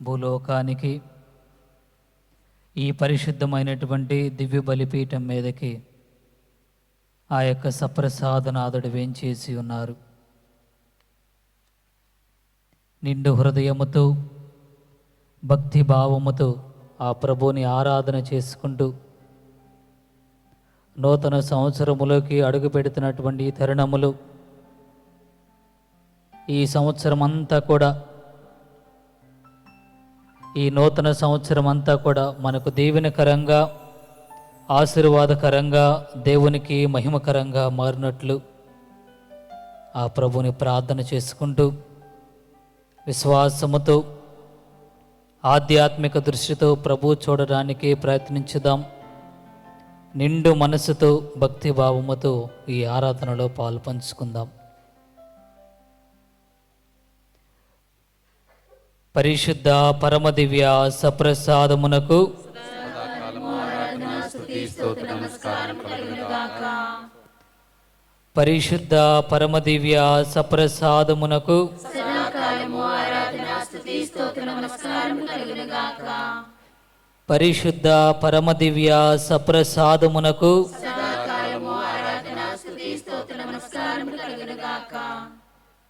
భూలోకానికి ఈ పరిశుద్ధమైనటువంటి దివ్య బలిపీఠం మీదకి ఆ యొక్క సప్రసాదనాథుడు వేంచేసి ఉన్నారు. నిండు హృదయముతో భక్తి భావముతో ఆ ప్రభుని ఆరాధన చేసుకుంటూ నూతన సంవత్సరములోకి అడుగు పెడుతున్నటువంటి ఈ తరుణములు, ఈ సంవత్సరం అంతా కూడా, ఈ నూతన సంవత్సరం అంతా కూడా మనకు దీవెనకరంగా, ఆశీర్వాదకరంగా, దేవునికి మహిమకరంగా మారినట్లు ఆ ప్రభుని ప్రార్థన చేసుకుంటూ విశ్వాసముతో ఆధ్యాత్మిక దృష్టితో ప్రభు చూడడానికి ప్రయత్నించుదాం. నిండు మనసుతో భక్తి భావముతో ఈ ఆరాధనలో పాల్పంచుకుందాం. పరిశుద్ధ పరమ దివ్య సప్రసాదమునకు పరిశుద్ధ పరమ దివ్య సప్రసాదమునకు పరిశుద్ధ పరమ దివ్య సప్రసాదమునకు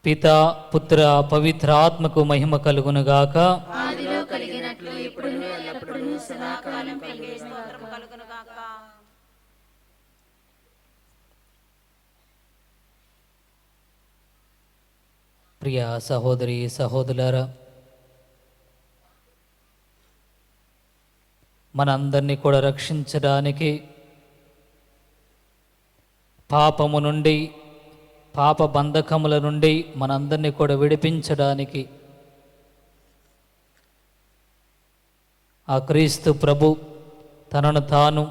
పితా పుత్ర పవిత్రాత్మకు మహిమ కలుగునుగాక. ప్రియ సహోదరి సహోదరులారా, మనందరినీ కూడా రక్షించడానికి, పాపము నుండి, పాప బంధకముల నుండి మనందరినీ కూడా విడిపించడానికి ఆ క్రీస్తు ప్రభు తనను తాను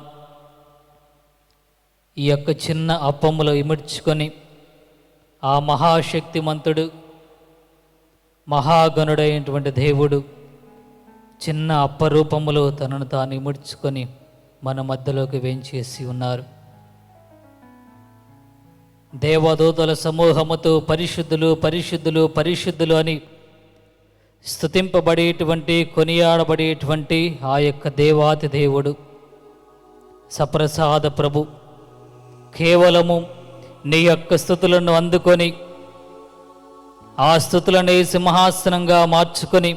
ఈ యొక్క చిన్న అప్పములో ఇమిడ్చుకొని ఆ మహాశక్తిమంతుడు, మహాగణుడైనటువంటి దేవుడు చిన్న అప్పరూపములో తనను తాను ఇముడ్చుకొని మన మధ్యలోకి వేంచేసి ఉన్నారు. దేవదూతల సమూహముతో పరిశుద్ధులు పరిశుద్ధులు పరిశుద్ధులు అని స్తుతింపబడేటువంటి, కొనియాడబడేటువంటి ఆ యొక్క దేవాతి దేవుడు సప్రసాద ప్రభు కేవలము నీ యొక్క స్తుతులను అందుకొని ఆ స్తుతులని సింహాసనంగా మార్చుకొని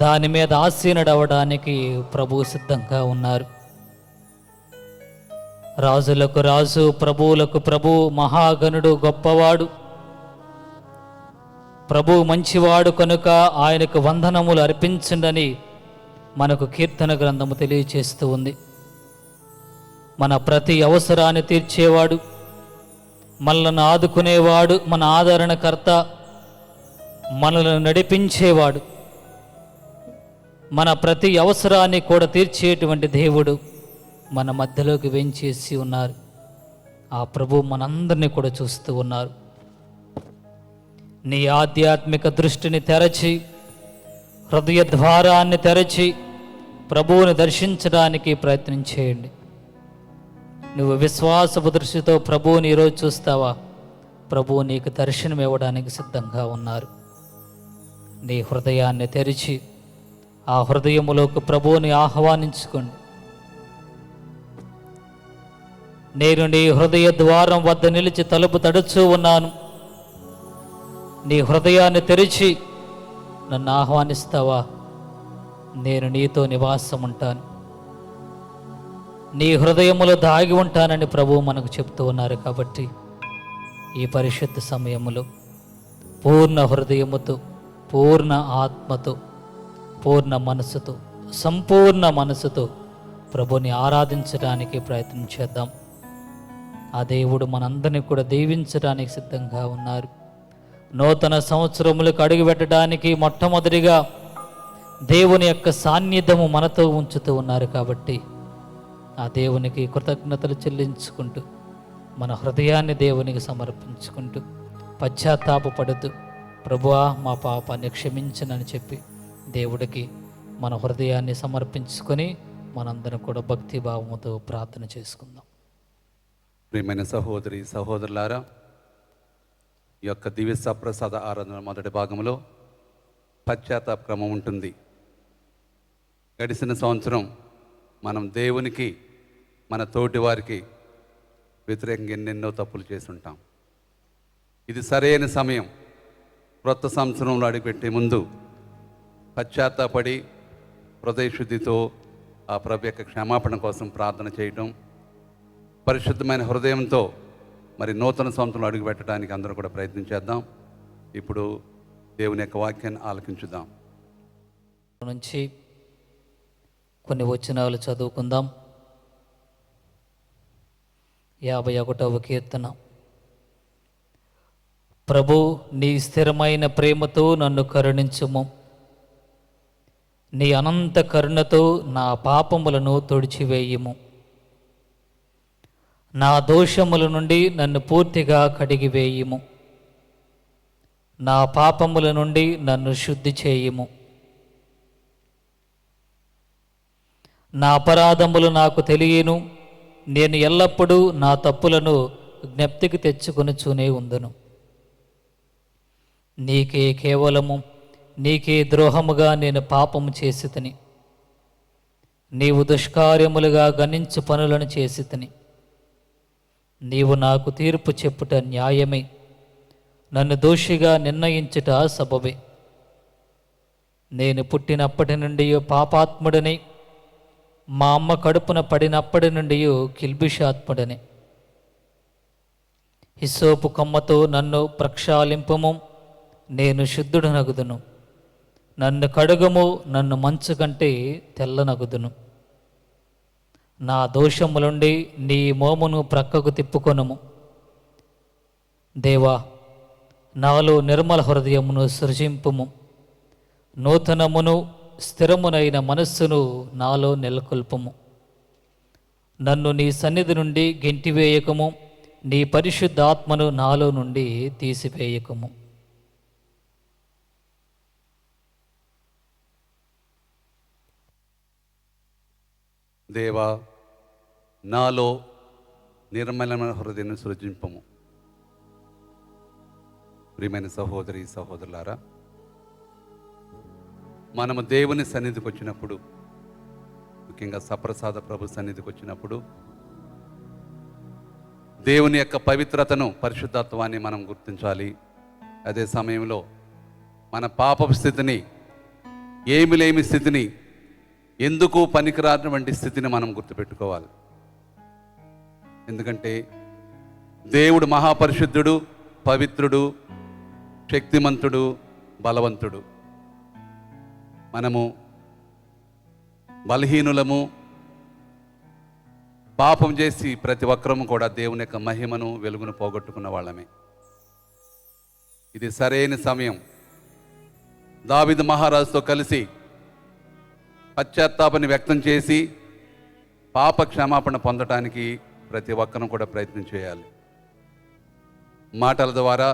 దాని మీద ఆసీనుడవడానికి ప్రభు సిద్ధంగా ఉన్నారు. రాజులకు రాజు, ప్రభువులకు ప్రభు, మహాగణుడు, గొప్పవాడు, ప్రభు మంచివాడు కనుక ఆయనకు వందనములు అర్పించండని మనకు కీర్తన గ్రంథము తెలియచేస్తూ ఉంది. మన ప్రతి అవసరాన్ని తీర్చేవాడు, మనల్ని ఆదుకునేవాడు, మన ఆదరణకర్త, మనల్ని నడిపించేవాడు, మన ప్రతి అవసరాన్ని కూడా తీర్చేటువంటి దేవుడు మన మధ్యలోకి వేంచేసి ఉన్నారు. ఆ ప్రభు మనందరినీ కూడా చూస్తూ ఉన్నారు. నీ ఆధ్యాత్మిక దృష్టిని తెరచి, హృదయ ద్వారాన్ని తెరచి ప్రభువుని దర్శించడానికి ప్రయత్నం చేయండి. నువ్వు విశ్వాసపు దృష్టితో ప్రభువుని ఈరోజు చూస్తావా? ప్రభువు నీకు దర్శనం ఇవ్వడానికి సిద్ధంగా ఉన్నారు. నీ హృదయాన్ని తెరిచి ఆ హృదయములోకి ప్రభువుని ఆహ్వానించుకోండి. నేను నీ హృదయ ద్వారం వద్ద నిలిచి తలుపు తడుచూ ఉన్నాను. నీ హృదయాన్ని తెరిచి నన్ను ఆహ్వానిస్తావా? నేను నీతో నివాసం ఉంటాను, నీ హృదయములో దాగి ఉంటానని ప్రభువు మనకు చెప్తూ ఉన్నారు. కాబట్టి ఈ పరిశుద్ధ సమయములో పూర్ణ హృదయముతో, పూర్ణ ఆత్మతో, పూర్ణ మనసుతో, సంపూర్ణ మనసుతో ప్రభుని ఆరాధించడానికి ప్రయత్నం చేద్దాం. ఆ దేవుడు మనందరినీ కూడా దీవించడానికి సిద్ధంగా ఉన్నారు. నూతన సంవత్సరములకు అడుగుపెట్టడానికి మొట్టమొదటిగా దేవుని యొక్క సాన్నిధ్యము మనతో ఉంచుతూ ఉన్నారు. కాబట్టి ఆ దేవునికి కృతజ్ఞతలు చెల్లించుకుంటూ మన హృదయాన్ని దేవునికి సమర్పించుకుంటూ పశ్చాత్తాపపడుతూ ప్రభువా మా పాపాన్ని క్షమించనని చెప్పి దేవుడికి మన హృదయాన్ని సమర్పించుకొని మనందరం కూడా భక్తి భావముతో ప్రార్థన చేసుకుందాం. ప్రియమైన సహోదరి సహోదరులారా, ఈ యొక్క దివ్య సప్రసాద ఆరాధన మొదటి భాగంలో పశ్చాత్తాప క్రమం ఉంటుంది. గడిచిన సంవత్సరం మనం దేవునికి, మన తోటి వారికి వ్యతిరేకంగా ఎన్నెన్నో తప్పులు చేసి ఉంటాం. ఇది సరైన సమయం. క్రొత్త సంవత్సరంలో అడుగుపెట్టే ముందు పశ్చాత్తాపడి హృదయ శుద్ధితో ఆ ప్రభు యొక్క క్షమాపణ కోసం ప్రార్థన చేయటం, పరిశుద్ధమైన హృదయంతో మరి నూతన సంవత్సరంలో అడుగుపెట్టడానికి అందరూ కూడా ప్రయత్నించేద్దాం. ఇప్పుడు దేవుని యొక్క వాక్యాన్ని ఆలకించుదాం. నుంచి కొన్ని వచనాలు చదువుకుందాం. 51వ కీర్తన. ప్రభు, నీ స్థిరమైన ప్రేమతో నన్ను కరుణించుము. నీ అనంత కరుణతో నా పాపములను తుడిచివేయుము. నా దోషముల నుండి నన్ను పూర్తిగా కడిగివేయుము. నా పాపముల నుండి నన్ను శుద్ధి చేయుము. నా అపరాధములు నాకు తెలియను. నేను ఎల్లప్పుడూ నా తప్పులను జ్ఞప్తికి తెచ్చుకొనుచూనే ఉందును. నీకే ద్రోహముగా నేను పాపము చేసి తిని, నీవు దుష్కార్యములుగా గణించు పనులను చేసి తిని. నీవు నాకు తీర్పు చెప్పుట న్యాయమే, నన్ను దోషిగా నిర్ణయించుట సబబే. నేను పుట్టినప్పటి నుండి పాపాత్ముడని, మా అమ్మ కడుపున పడినప్పటి నుండి కిల్బిషాత్ముడని. హిస్సోపు కొమ్మతో నన్ను ప్రక్షాళింపుము, నేను శుద్ధుడనగుదును. నన్ను కడుగుము, నన్ను మంచు కంటే తెల్లనగుదును. నా దోషములుండి నీ మోమును ప్రక్కకు తిప్పుకొనుము. దేవా, నాలో నిర్మల హృదయమును సృజింపుము. నూతనమును స్థిరమునైన మనస్సును నాలో నెలకొల్పుము. నన్ను నీ సన్నిధి నుండి గెంటివేయకము, నీ పరిశుద్ధాత్మను నాలో నుండి తీసివేయకము. దేవా, నాలో నిర్మలమైన హృదయాన్ని సృజింపము. ప్రియమైన సహోదరి సహోదరులారా, మనము దేవుని సన్నిధికి వచ్చినప్పుడు, ముఖ్యంగా సప్రసాద ప్రభు సన్నిధికి వచ్చినప్పుడు, దేవుని యొక్క పవిత్రతను, పరిశుద్ధత్వాన్ని మనం గుర్తించాలి. అదే సమయంలో మన పాపపు స్థితిని, ఏమిలేమి స్థితిని, ఎందుకు పనికిరానటువంటి స్థితిని మనం గుర్తుపెట్టుకోవాలి. ఎందుకంటే దేవుడు మహాపరిశుద్ధుడు, పవిత్రుడు, శక్తిమంతుడు, బలవంతుడు. మనము బలహీనులము. పాపం చేసి ప్రతి ఒక్కరము కూడా దేవుని యొక్క మహిమను, వెలుగును పోగొట్టుకున్న వాళ్ళమే. ఇది సరైన సమయం. దావీదు మహారాజుతో కలిసి పశ్చాత్తాపాన్ని వ్యక్తం చేసి పాప క్షమాపణ పొందటానికి ప్రతి ఒక్కరూ కూడా ప్రయత్నం చేయాలి. మాటల ద్వారా,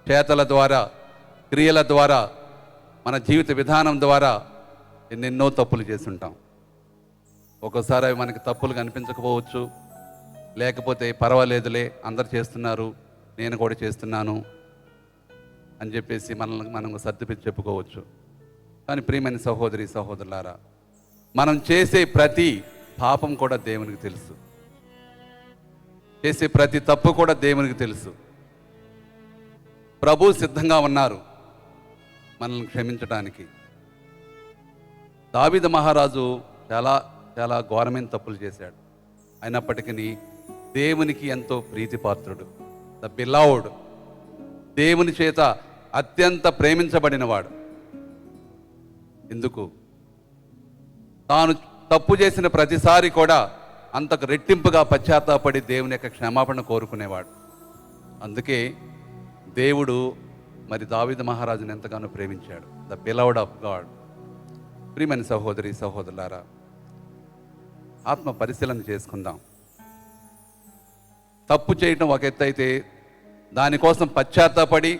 చేతల ద్వారా, క్రియల ద్వారా, మన జీవిత విధానం ద్వారా ఎన్నెన్నో తప్పులు చేస్తుంటాం. ఒక్కోసారి అవి మనకి తప్పులు కనిపించకపోవచ్చు, లేకపోతే పర్వాలేదులే, అందరు చేస్తున్నారు, నేను కూడా చేస్తున్నాను అని చెప్పేసి మనం సర్దిపెట్టి చెప్పుకోవచ్చు. కానీ ప్రియమైన సహోదరి సహోదరులారా, మనం చేసే ప్రతి పాపం కూడా దేవునికి తెలుసు. చేసే ప్రతి తప్పు కూడా దేవునికి తెలుసు. ప్రభు సిద్ధంగా ఉన్నారు మనల్ని క్షమించడానికి. దావీదు మహారాజు చాలా చాలా ఘోరమైన తప్పులు చేశాడు. అయినప్పటికీ దేవునికి ఎంతో ప్రీతిపాత్రుడు, ద బిలవ్డ్, దేవుని చేత అత్యంత ప్రేమించబడినవాడు. ఎందుకు? తాను తప్పు చేసిన ప్రతిసారి కూడా అంతకు రెట్టింపుగా పశ్చాత్తాపడి దేవుని యొక్క క్షమాపణ కోరుకునేవాడు. అందుకే దేవుడు మరి దావీదు మహారాజుని ఎంతగానో ప్రేమించాడు, ద బిలవ్డ్ ఆఫ్ గాడ్. ప్రియమైన సహోదరి సహోదరులారా, ఆత్మ పరిశీలన చేసుకుందాం. తప్పు చేయటం ఒక ఎత్తు అయితే, దానికోసం పశ్చాత్తాపడి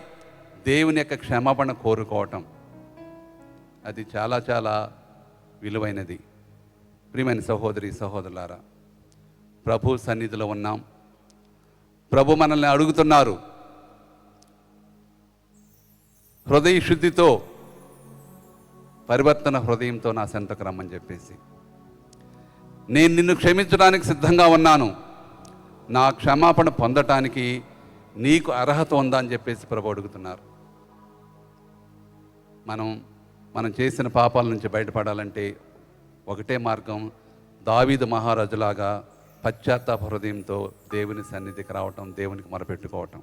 దేవుని యొక్క క్షమాపణ కోరుకోవటం అది చాలా చాలా విలువైనది. ప్రియమైన సహోదరి సహోదరులారా, ప్రభు సన్నిధిలో ఉన్నాం. ప్రభు మనల్ని అడుగుతున్నారు, హృదయ శుద్ధితో పరివర్తన హృదయంతో నా చెంతకు రమ్మని చెప్పేసి. నేను నిన్ను క్షమించడానికి సిద్ధంగా ఉన్నాను, నా క్షమాపణ పొందటానికి నీకు అర్హత ఉందా అని చెప్పేసి ప్రభు అడుగుతున్నారు. మనం చేసిన పాపాల నుంచి బయటపడాలంటే ఒకటే మార్గం, దావీదు మహారాజులాగా పశ్చాత్తాప హృదయంతో దేవుని సన్నిధికి రావటం, దేవునికి మొరపెట్టుకోవటం.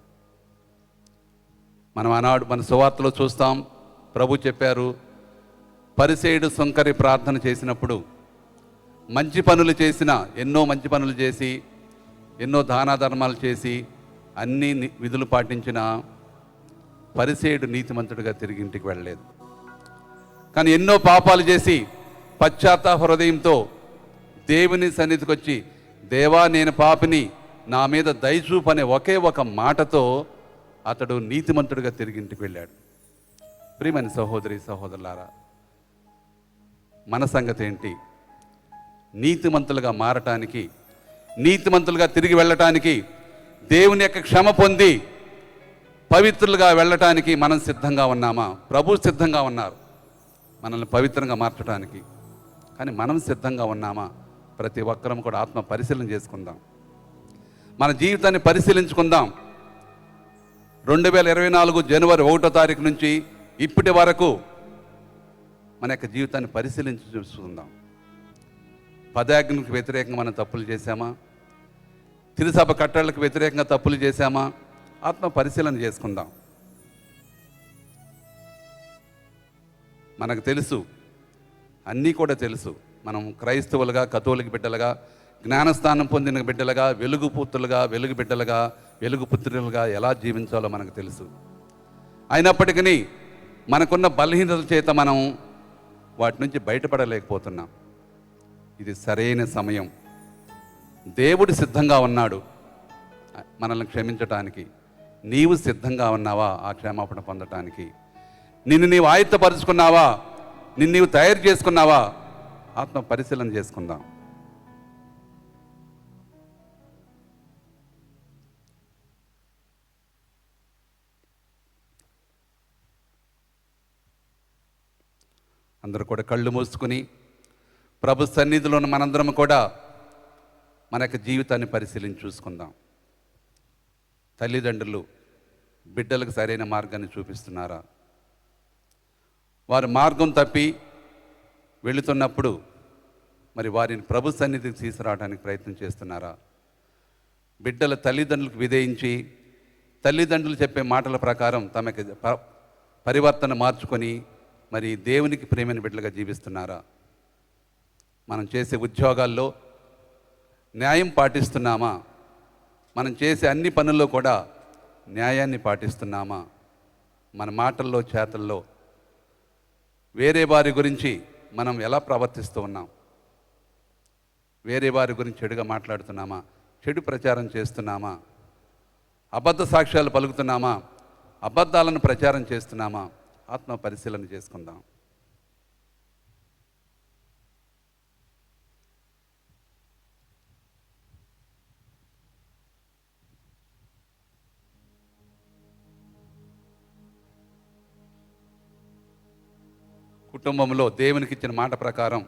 మనం ఆనాడు మన సువార్తలో చూస్తాం, ప్రభు చెప్పారు, పరిసేయుడు సుంకరి ప్రార్థన చేసినప్పుడు మంచి పనులు చేసిన, ఎన్నో మంచి పనులు చేసి, ఎన్నో దాన ధర్మాలు చేసి, అన్ని విధులు పాటించిన పరిసేయుడు నీతిమంతుడిగా తిరిగి ఇంటికి వెళ్ళలేదు. కానీ ఎన్నో పాపాలు చేసి పశ్చాత్తాప హృదయంతో దేవుని సన్నిధికి వచ్చి, దేవా నేను పాపిని, నా మీద దయచూపు అనే ఒకే ఒక మాటతో అతడు నీతిమంతుడిగా తిరిగి ఇంటికి వెళ్ళాడు. ప్రియమైన సహోదరి సహోదరులారా, మన సంగతి ఏంటి? నీతిమంతులుగా మారటానికి, నీతిమంతులుగా తిరిగి వెళ్ళటానికి, దేవుని యొక్క క్షమ పొంది పవిత్రులుగా వెళ్ళటానికి మనం సిద్ధంగా ఉన్నామా? ప్రభు సిద్ధంగా ఉన్నారు మనల్ని పవిత్రంగా మార్చడానికి. కానీ మనం సిద్ధంగా ఉన్నామా? ప్రతి ఒక్కరం కూడా ఆత్మ పరిశీలన చేసుకుందాం, మన జీవితాన్ని పరిశీలించుకుందాం. 2024 జనవరి 1వ తారీఖు నుంచి ఇప్పటి వరకు మన యొక్క జీవితాన్ని పరిశీలించి చూసుకుందాం. పదాజ్ఞలకు వ్యతిరేకంగా మనం తప్పులు చేశామా? తిరుసభ కట్టడలకు వ్యతిరేకంగా తప్పులు చేశామా? ఆత్మ పరిశీలన చేసుకుందాం. మనకు తెలుసు, అన్నీ కూడా తెలుసు. మనం క్రైస్తవులుగా, కథోలిక బిడ్డలుగా, జ్ఞానస్థానం పొందిన బిడ్డలుగా, వెలుగు పుత్రులుగా, వెలుగు బిడ్డలుగా, వెలుగు పుత్రులుగా ఎలా జీవించాలో మనకు తెలుసు. అయినప్పటికీ మనకున్న బలహీనతల చేత మనం వాటి నుంచి బయటపడలేకపోతున్నాం. ఇది సరైన సమయం. దేవుడు సిద్ధంగా ఉన్నాడు మనల్ని క్షమించటానికి. నీవు సిద్ధంగా ఉన్నావా ఆ క్షమాపణ పొందటానికి? నిన్ను నీవు ఆయుత్తపరుచుకున్నావా? నిన్ను నీవు తయారు చేసుకున్నావా? ఆత్మ పరిశీలన చేసుకుందాం. అందరూ కూడా కళ్ళు మూసుకుని ప్రభు సన్నిధిలో ఉన్న మనందరం కూడా మన యొక్క జీవితాన్ని పరిశీలించి చూసుకుందాం. తల్లిదండ్రులు బిడ్డలకు సరైన మార్గాన్ని చూపిస్తున్నారా? వారు మార్గం తప్పి వెళుతున్నప్పుడు మరి వారిని ప్రభు సన్నిధికి తీసుకురావడానికి ప్రయత్నం చేస్తున్నారా? బిడ్డల తల్లిదండ్రులకు విధేయించి తల్లిదండ్రులు చెప్పే మాటల ప్రకారం తమకి పరివర్తన మార్చుకొని మరి దేవునికి ప్రేమైన బిడ్డలుగా జీవిస్తున్నారా? మనం చేసే ఉద్యోగాల్లో న్యాయం పాటిస్తున్నామా? మనం చేసే అన్ని పనుల్లో కూడా న్యాయాన్ని పాటిస్తున్నామా? మన మాటల్లో చేతల్లో వేరే వారి గురించి మనం ఎలా ప్రవర్తిస్తూ ఉన్నాం? వేరే వారి గురించి చెడుగా మాట్లాడుతున్నామా? చెడు ప్రచారం చేస్తున్నామా? అబద్ధ సాక్ష్యాలు పలుకుతున్నామా? అబద్ధాలను ప్రచారం చేస్తున్నామా? ఆత్మ పరిశీలన చేసుకుందాం. కుటుంబంలో దేవునికి ఇచ్చిన మాట ప్రకారం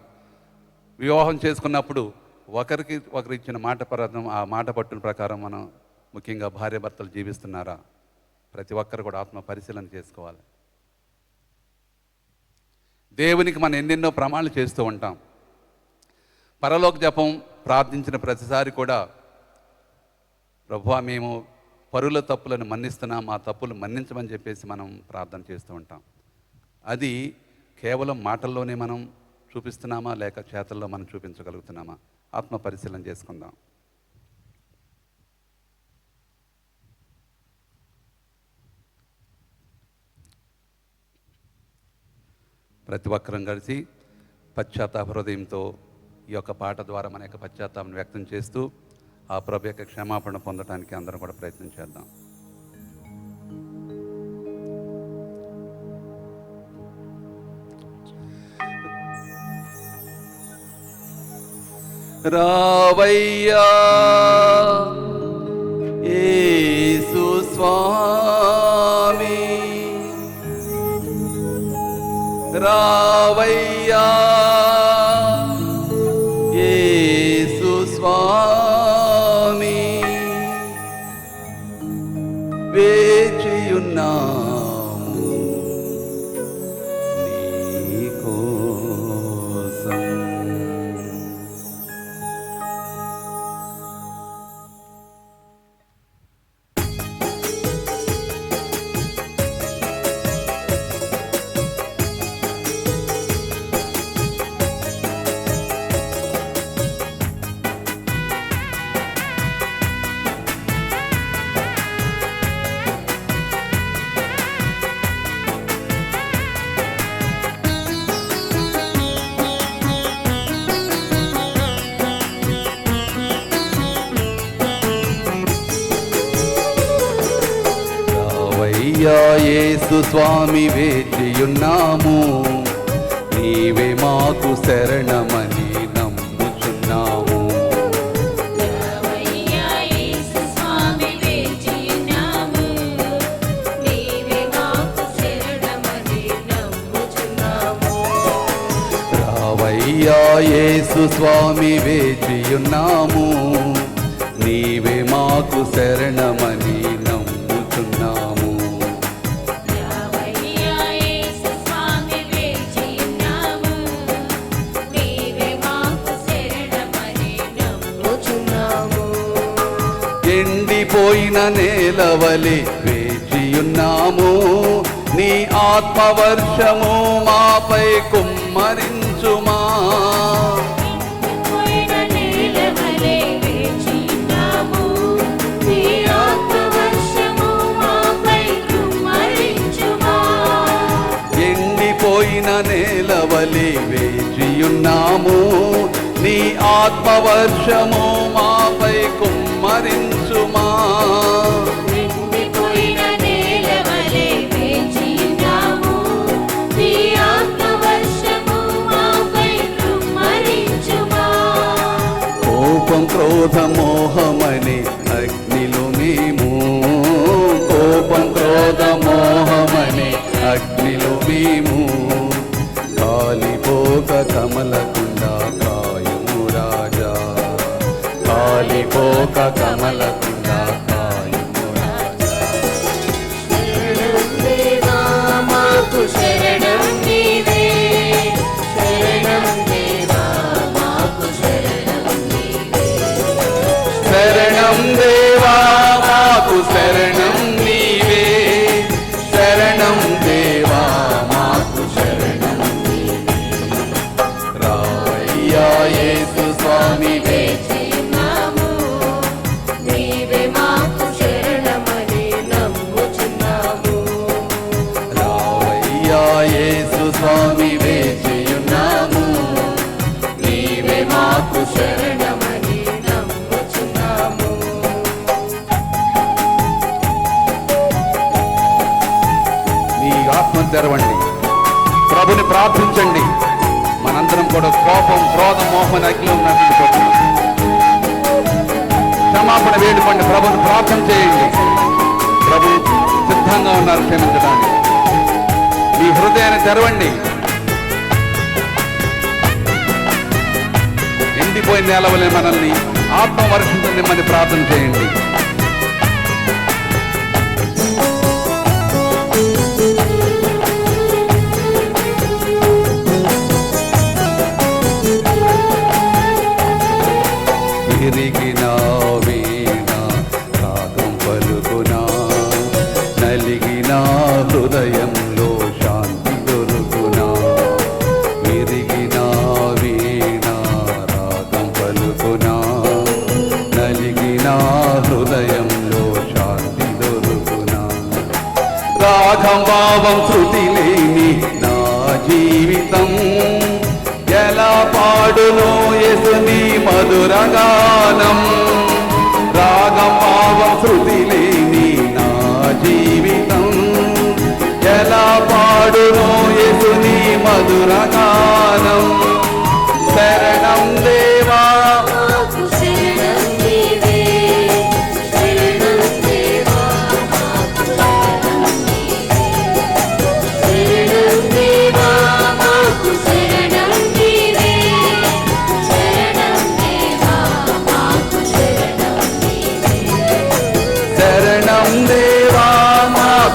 వివాహం చేసుకున్నప్పుడు ఒకరికి ఒకరు ఇచ్చిన మాట ప్రకారం, ఆ మాట పట్టుల ప్రకారం మనం ముఖ్యంగా భార్యాభర్తలు జీవిస్తున్నారా? ప్రతి ఒక్కరు కూడా ఆత్మ పరిశీలన చేసుకోవాలి. దేవునికి మనం ఎన్నెన్నో ప్రమాణాలు చేస్తూ ఉంటాం. పరలోక జపం ప్రార్థించిన ప్రతిసారి కూడా, ప్రభువా మేము పరుల తప్పులను మన్నిస్తున్నాం, మా తప్పులు మన్నించమని చెప్పేసి మనం ప్రార్థన చేస్తూ ఉంటాం. అది కేవలం మాటల్లోనే మనం చూపిస్తున్నామా లేక చేతల్లో మనం చూపించగలుగుతున్నామా? ఆత్మ పరిశీలన చేసుకుందాం. ప్రతి ఒక్కరం కలిసి పశ్చాత్తాప హృదయంతో ఈ యొక్క పాట ద్వారా మన యొక్క పశ్చాత్తాపం వ్యక్తం చేస్తూ ఆ ప్రభు యొక్క క్షమాపణ పొందడానికి అందరం కూడా ప్రయత్నం చేద్దాం. రావయ్యా యేసు స్వామి, రావయ్యా యేసు స్వామి, వేచియున్నాము నీ కోసం. రావయ్యా యేసు స్వామి, వేచియున్నాము నీవే మాకు శరణమని నమ్ముచున్నాము. రావయ్యా యేసు స్వామి, వేచియున్నాము నీవే మాకు శరణమని నమ్ముచున్నాము. రావయ్యా యేసు స్వామి, వేచియున్నాము నీవే మాకు శరణమని నమ్ముచున్నాము. రావయ్యా యేసు స్వామి, వేచియున్నాము నీవే మాకు శరణమని నమ్ముచున్నాము. ఎండిపోయిన నేలవలి వేచియున్నాము, నీ ఆత్మవర్షము మాపై కుమ్మరించుమా. పోయిన నేలవలె వేచియున్నాము, నీ ఆత్మవర్షము మాపై కుమ్మరించుమా. ఎండిపోయిన నేలవలి వేచియున్నాము, నీ ఆత్మవర్షము మాపై కుమ్మరించుమా. ఎండిపోయిన నేలవలె వేచియున్నాము, నీ ఆత్మవర్షము మాపై కుమ్మరించుమా. కోపం క్రోధ మోహమని అగ్నిలో మేము, కోపం క్రోధ మోహమని అగ్నిలో మేము, కాలిపోక కమలకుండా కాయము రాజా, కాలిపోక కమలకుండా కాయము రాజా. శరణం దేవా మాకు శరణం నీవే, శరణం దేవా మాకు శరణం నీవే. శరణం దేవా మాకు శరణం నీవే, శరణం దేవా మాకు శరణం నీవే. రావయ్యా యేసు స్వామి, వేచియున్నాము నీవే మాకు శరణమని నమ్ముచున్నాము. రావయ్యా యేసు స్వామి, వేచియున్నాము నీవే మాకు శరణమని నమ్ముచున్నాము. మీ ఆత్మ తెరవండి, ప్రభుని ప్రార్థించండి. మనందరం కూడా కోపం క్రోధ మోహన అగ్నిలో నశించిపోతున్నాం. క్షమాపణ వేడుకోండి, ప్రభుని ప్రార్థన చేయండి. ప్రభు సిద్ధంగా ఉన్నారు క్షమించడానికి. మీ హృదయాన్ని తెరవండి. ఎండిపోయిన నేలవలే మనల్ని ఆత్మ వర్షించండి ప్రార్థన చేయండి. విరిగిన వీణ రాగం పలుకునా, నలిగిన హృదయంలో శాంతి దొరుకునా. విరిగిన వీణ రాగం పలుకునా, నలిగిన హృదయంలో శాంతి దొరుకునా. రాగం భావం శృతి లేని నా జీవితం, ఎలా పాడును యేసుని మధుర గానం. రాగం భావం శృతి లేని నా జీవితం, ఎలా పాడును యేసుని మధుర గానం. శరణం దేవా మాకు శరణం నీవే, శరణం దేవా మాకు శరణం నీవే. శరణం దేవా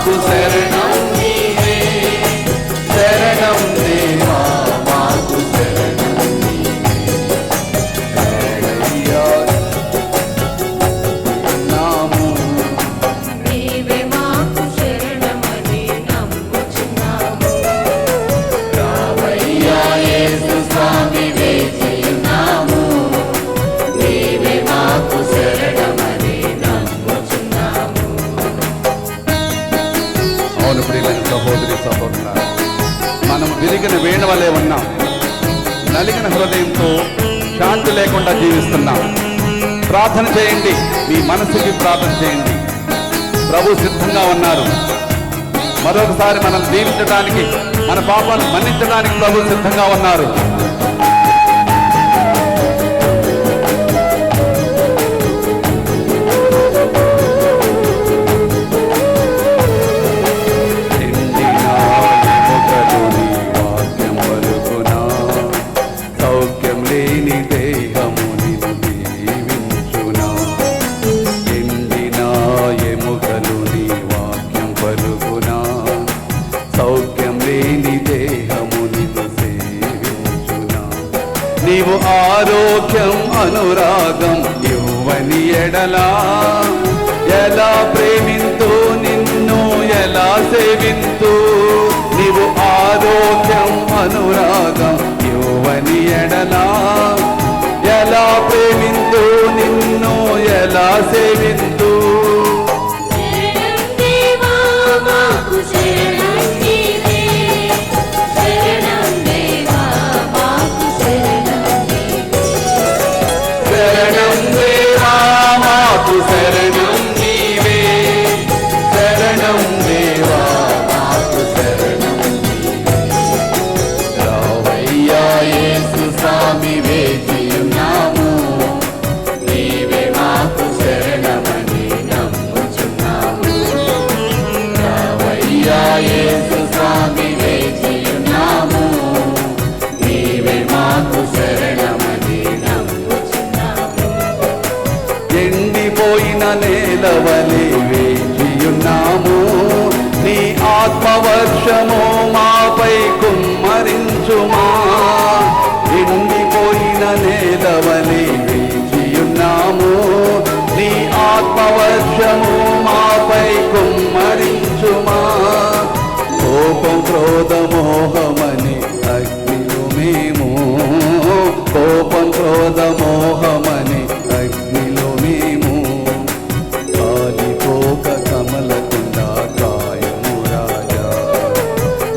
మాకు శరణం నీవే, శరణం దేవా మాకు శరణం నీవే. రావయ్యా నాము, నీవే మాకు శరణమని నమ్ముచున్నాము. రావయ్యా యేసు స్వామి వేచియున్నాము, నీవే మాకు శరణమని నమ్ముచున్నాము. అవును ప్రియమైన సహోదరి సహోదరులారా, మనం విరిగిన వీణ వలె ఉన్నాం. నలిగిన హృదయంతో శాంతి లేకుండా జీవిస్తున్నాం. ప్రార్థన చేయండి, మీ మనసుకి ప్రార్థన చేయండి. ప్రభు సిద్ధంగా ఉన్నారు. మరొకసారి మనల్ని దీవించడానికి, మన పాపాలను మన్నించడానికి ప్రభు సిద్ధంగా ఉన్నారు. ఎండిన ఎముకలుని వాక్యం పలుకునా, సౌఖ్యం లేని దేహము నిన్ను దీవించునా. ఎండిన ఎముకలుని వాక్యం పలుకునా, సౌఖ్యం లేని దేహము నిన్ను సేవించునా. నీవు ఆరోగ్యం అనురాగం ఇవ్వని ఎడలా, ఎలా ప్రేమింతు నిన్ను ఎలా సేవింతు. నీవు ఆరోగ్యం అనురాగం ఇవ్వని ఎడలా, ఎలా ప్రేమింతు నిన్ను ఎలా సేవింతు. శరణం దేవా మాకు శరణం నీవే, శరణం దేవా మాకు శరణం నీవే. శరణం దేవా మాకు శరణం నీవే, శరణం దేవా మాకు శరణం నీవే. రావయ్యా యేసు స్వామి వేచియున్నాము, నీవే మాకు శరణమని నమ్ముచున్నాము. రావయ్యా యేసు స్వామి వేచియున్నాము, నీవే మాకు శరణమని నమ్ముచున్నాము. ఎండిపోయిన నేలవలే వేచియున్నాము, నీ ఆత్మవర్షము మాపై కుమ్మరించుమా. ఎండిపోయిన నేలవలే వేచియున్నాము, నీ ఆత్మవర్షము మాపై కుమ్మరించుమా. కోపం క్రోధ మోహమని అగ్నిలో మేము, కోపం క్రోధ మోహమని అగ్నిలో మేము, కాలిపోక కమలకుండా కాయము రాజా,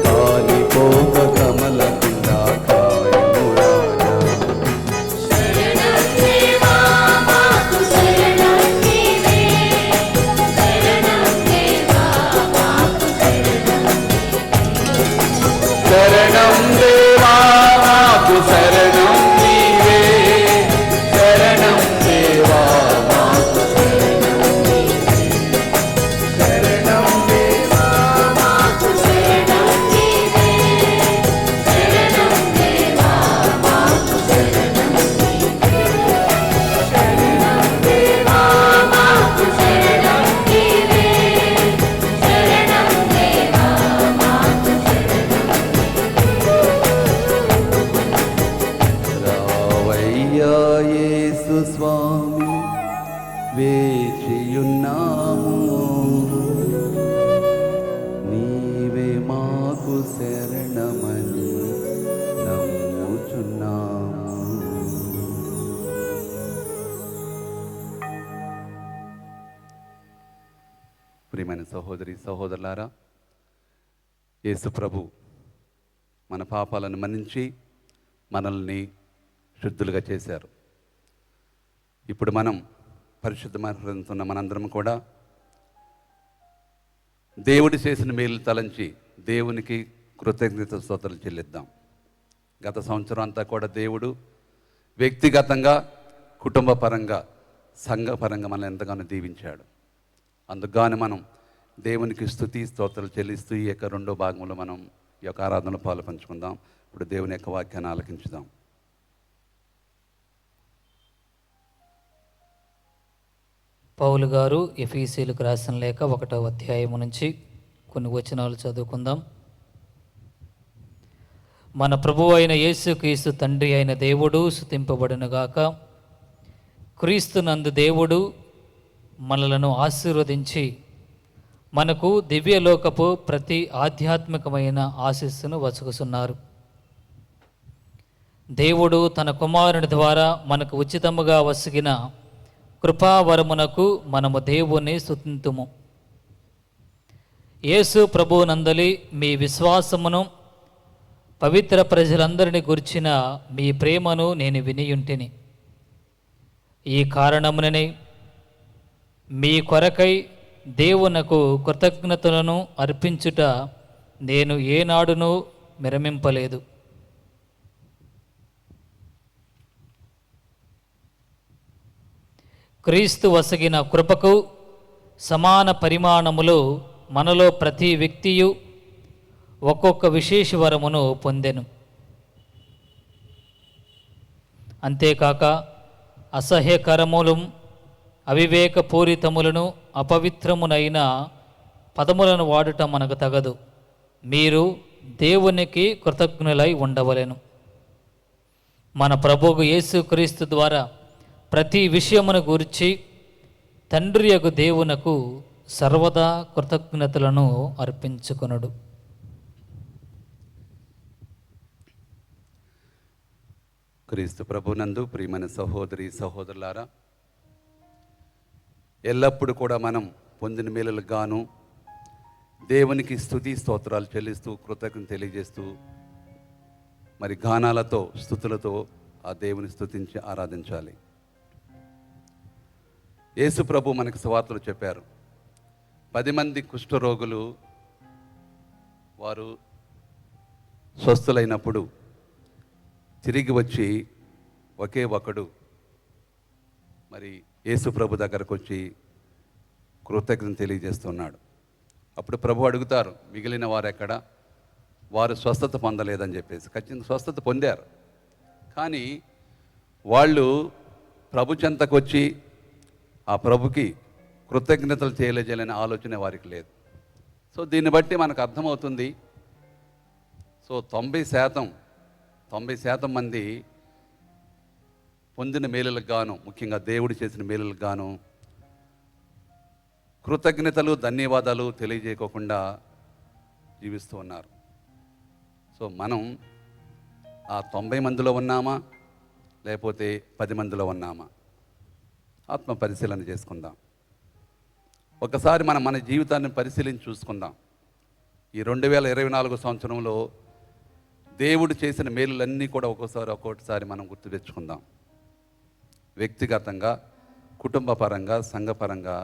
కాలిపోక కమలకుండా కాయము రాజా. శరణం దేవా మాకు శరణం నీవే, శరణం దేవా మాకు శరణం శరణం దేవా మాకు శరణం నీవే, శరణం దేవా మాకు శరణం నీవే. శరణం దేవా మాకు శరణం నీవే, శరణం దేవా మాకు శరణం నీవే. శరణం దేవా మాకు శరణం నీవే, శరణం దేవా మాకు రావయ్యా యేసు స్వామి వేచియున్నాము, నీవే మాకు శరణమని నమ్ముచున్నాము. ప్రియమైన సహోదరి సహోదరులారా, యేసు ప్రభు మన పాపాలను మన్నించి మనల్ని శుద్ధులుగా చేశారు. ఇప్పుడు మనం పరిశుద్ధమైన హృదయంతో ఉన్న మనందరం కూడా దేవుడు చేసిన మేలు తలంచి దేవునికి కృతజ్ఞత స్తోత్రాలు చెల్లిద్దాం. గత సంవత్సరం అంతా కూడా దేవుడు వ్యక్తిగతంగా, కుటుంబ పరంగా, సంఘపరంగా మనల్ని ఎంతగానో దీవించాడు. అందుకుగాను మనం దేవునికి స్తుతి స్తోత్రాలు చెల్లిస్తూ ఈ యొక్క రెండో భాగంలో మనం ఈ యొక్క ఆరాధనలో పాలు పంచుకుందాం. ఇప్పుడు దేవుని యొక్క వాక్యాన్ని ఆలకించుదాం. పౌలు గారు ఎఫీసీలకు రాసిన లేఖ 1వ అధ్యాయము నుంచి కొన్ని వచనాలు చదువుకుందాం. మన ప్రభువు అయిన యేసుక్రీస్తు తండ్రి అయిన దేవుడు స్తుతింపబడునుగాక. క్రీస్తునందు దేవుడు మనలను ఆశీర్వదించి మనకు దివ్యలోకపు ప్రతి ఆధ్యాత్మికమైన ఆశీస్సును వసుకుతున్నారు. దేవుడు తన కుమారుని ద్వారా మనకు ఉచితముగా వసిగిన కృపావరమునకు మనము దేవుని స్తుతింతుము. యేసు ప్రభువునందలి మీ విశ్వాసమును, పవిత్ర ప్రజలందరిని గుర్చిన మీ ప్రేమను నేను వినియుంటిని. ఈ కారణముననే మీ కొరకై దేవునకు కృతజ్ఞతలను అర్పించుట నేను ఏనాడునూ విరమింపలేదు. క్రీస్తు వసగిన కృపకు సమాన పరిమాణములో మనలో ప్రతి వ్యక్తియు ఒక్కొక్క విశేష వరమును పొందెను. అంతేకాక అసహ్యకరములు, అవివేకపూరితములను, అపవిత్రమునైన పదములను వాడుట మనకు తగదు. మీరు దేవునికి కృతజ్ఞులై ఉండవలెను. మన ప్రభువు యేసుక్రీస్తు ద్వారా ప్రతి విషయమును గూర్చి తండ్రియగు దేవునకు సర్వదా కృతజ్ఞతలను అర్పించుకొనుడు. క్రీస్తు ప్రభునందు ప్రియమైన సహోదరి సహోదరులారా, ఎల్లప్పుడూ కూడా మనం పొందిన మేలులకు గాను దేవునికి స్తుతి స్తోత్రాలు చెల్లిస్తూ కృతజ్ఞత తెలియజేస్తూ మరి గానాలతో స్తుతులతో ఆ దేవుని స్తుతించి ఆరాధించాలి. యేసు ప్రభు మనకు సువార్తలు చెప్పారు. 10 మంది కుష్ఠరోగులు వారు స్వస్థులైనప్పుడు తిరిగి వచ్చి ఒకే ఒకడు మరి యేసు ప్రభు దగ్గరకు వచ్చి కృతజ్ఞత తెలియజేస్తున్నాడు. అప్పుడు ప్రభు అడుగుతారు, మిగిలిన వారు ఎక్కడ? వారు స్వస్థత పొందలేదని చెప్పేసి. ఖచ్చితంగా స్వస్థత పొందారు, కానీ వాళ్ళు ప్రభు చెంతకు వచ్చి ఆ ప్రభుకి కృతజ్ఞతలు చేయలేని ఆలోచన వారికి లేదు. సో దీన్ని బట్టి మనకు అర్థమవుతుంది. సో 90% మంది పొందిన మేలులకు గాను, ముఖ్యంగా దేవుడు చేసిన మేలులకు గాను కృతజ్ఞతలు ధన్యవాదాలు తెలియజేయకోకుండా జీవిస్తూ ఉన్నారు. సో మనం ఆ 90 మందిలో ఉన్నామా, లేకపోతే 10 మందిలో ఉన్నామా? ఆత్మ పరిశీలన చేసుకుందాం. ఒకసారి మనం మన జీవితాన్ని పరిశీలించి చూసుకుందాం. ఈ 2024 సంవత్సరంలో దేవుడు చేసిన మేలులన్నీ కూడా ఒక్కొక్కసారి మనం గుర్తు తెచ్చుకుందాం. వ్యక్తిగతంగా, కుటుంబ పరంగా, సంఘపరంగా